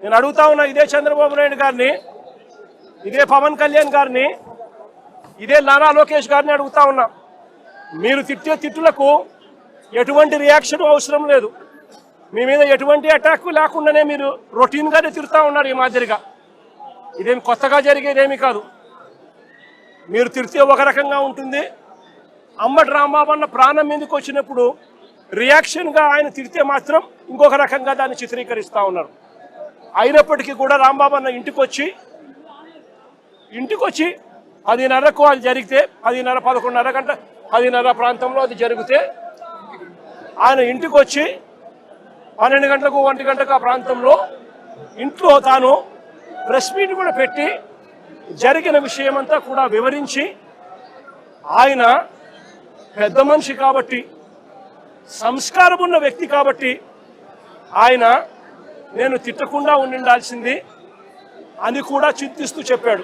నేను అడుగుతా ఉన్నా ఇదే చంద్రబాబు నాయుడు గారిని, ఇదే పవన్ కళ్యాణ్ గారిని, ఇదే నారా లోకేష్ గారిని అడుగుతా ఉన్నా. మీరు తిట్టే తిట్టులకు ఎటువంటి రియాక్షన్ అవసరం లేదు. మీ మీద ఎటువంటి అటాక్ లేకుండానే మీరు రొటీన్గానే తిరుగుతూ ఉన్నారు ఈ మాదిరిగా. ఇదేమి కొత్తగా జరిగేదేమీ కాదు. మీరు తిరిగితే ఒక రకంగా ఉంటుంది. అంబటి రాంబాబు అన్న ప్రాణం మీదకి వచ్చినప్పుడు రియాక్షన్గా ఆయన తిరిగితే మాత్రం ఇంకొక రకంగా దాన్ని చిత్రీకరిస్తూ ఉన్నారు. అయినప్పటికీ కూడా రాంబాబు అన్న ఇంటికి వచ్చి 10:30కు అది జరిగితే 10:30, 11:30 గంట 10:30 ప్రాంతంలో అది జరిగితే ఆయన ఇంటికి వచ్చి 12 గంటలకు 1 గంటకు ఆ ప్రాంతంలో ఇంట్లో తాను ప్రెస్ మీట్ కూడా పెట్టి జరిగిన విషయమంతా కూడా వివరించి, ఆయన పెద్ద మనిషి కాబట్టి, సంస్కారం ఉన్న వ్యక్తి కాబట్టి ఆయన నేను తిట్టకుండా ఉండాల్సింది అని కూడా చింతిస్తూ చెప్పాడు.